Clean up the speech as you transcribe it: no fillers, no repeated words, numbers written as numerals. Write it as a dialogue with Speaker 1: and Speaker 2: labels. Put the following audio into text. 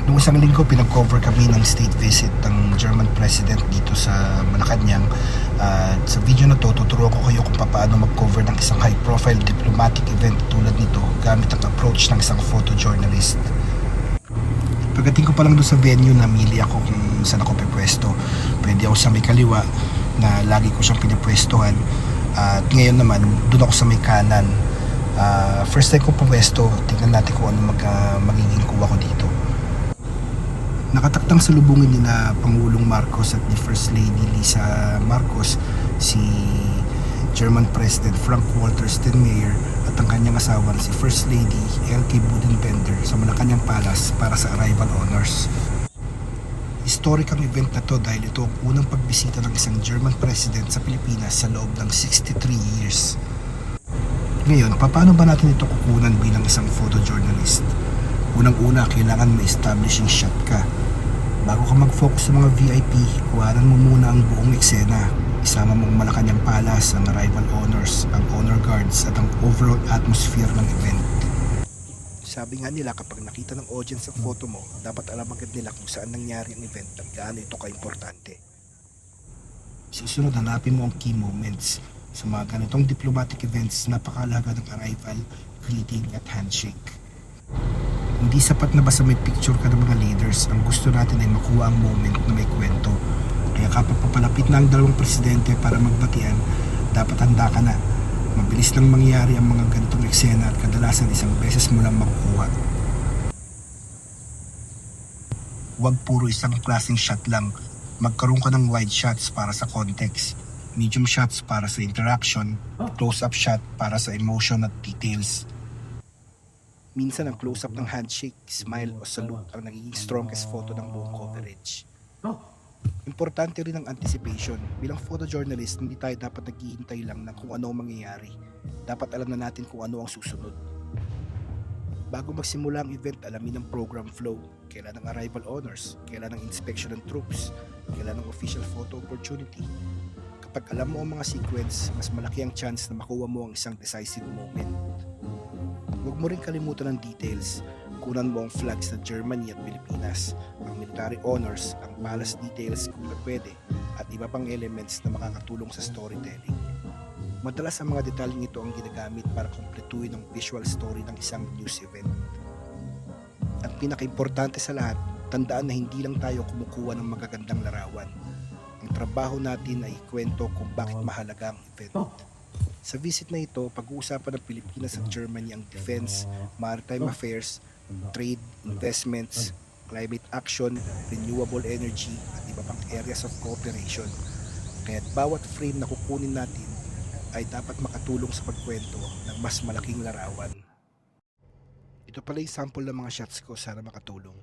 Speaker 1: Noong isang linggo, pinag-cover kami ng state visit ng German President dito sa Malacanang. Sa video na to, tuturuan ko kayo kung paano mag-cover ng isang high-profile diplomatic event tulad nito gamit ang approach ng isang photojournalist. Pagdating ko pa lang doon sa venue, namili ako kung saan ako pipwesto. Pwede ako sa may kaliwa na lagi ko siyang pinipwestohan. At ngayon naman, doon ako sa may kanan. First time ko pumwesto, tingnan natin kung ano magiging kuha ko dito. Nakataktang salubungin ni na Pangulong Marcos at ni First Lady Lisa Marcos si German President Frank-Walter Steinmeier at ang kanyang asawa si First Lady Elke Budenbender sa Malacanang Palace para sa arrival honors. Historic ang event na to dahil ito ang unang pagbisita ng isang German President sa Pilipinas sa loob ng 63 years. Ngayon, paano ba natin ito kukunan bilang isang photojournalist? Unang-una, kailangan ma-establish yung shot ka. Bago ka mag-focus sa mga VIP, kuhanan mo muna ang buong eksena. Isama mo ang Malacanang Palace, ang arrival honors, ang honor guards at ang overall atmosphere ng event. Sabi nga nila, kapag nakita ng audience ang photo mo, dapat alam agad nila kung saan nangyari ang event at gaano ito ka-importante. Susunod, hanapin mo ang key moments. Sa mga ganitong diplomatic events, napakahalaga ng arrival, greeting at handshake. Hindi sapat na basta may picture ka ng mga leaders. Ang gusto natin ay makuha ang moment na may kwento. Kaya kapag papalapit na ang dalawang presidente para magbatian, dapat handa ka na. Mabilis lang mangyari ang mga ganitong eksena at kadalasan isang beses mo lang makukuha. Huwag puro isang klaseng shot lang. Magkaroon ka ng wide shots para sa context, medium shots para sa interaction, close-up shot para sa emotion at details. Minsan ang close-up ng handshake, smile o salute ang nagiging strongest photo ng buong coverage. Importante rin ang anticipation. Bilang photojournalist, hindi tayo dapat naghihintay lang ng kung ano ang mangyayari. Dapat alam na natin kung ano ang susunod. Bago magsimula ang event, alamin ang program flow. Kailan ang arrival honors, kailan ang inspection ng troops, kailan ang official photo opportunity. Kapag alam mo ang mga sequence, mas malaki ang chance na makuha mo ang isang decisive moment. Huwag mo rin kalimutan ang details. Kunan mo ang flags ng Germany at Pilipinas, ang military honors, ang palace details kung pwede, at iba pang elements na makakatulong sa storytelling. Madalas ang mga detalyeng ito ang ginagamit para kumpletuhin ang visual story ng isang news event. At pinaka-importante sa lahat, tandaan na hindi lang tayo kumukuha ng magagandang larawan. Ang trabaho natin ay ikwento kung bakit mahalaga ang event. Sa visit na ito, pag-uusapan ng Pilipinas at Germany ang defense, maritime affairs, trade, investments, climate action, renewable energy, at iba pang areas of cooperation. Kaya't bawat frame na kukunin natin ay dapat makatulong sa pagkwento ng mas malaking larawan. Ito pala yung sample ng mga shots ko, sana makatulong.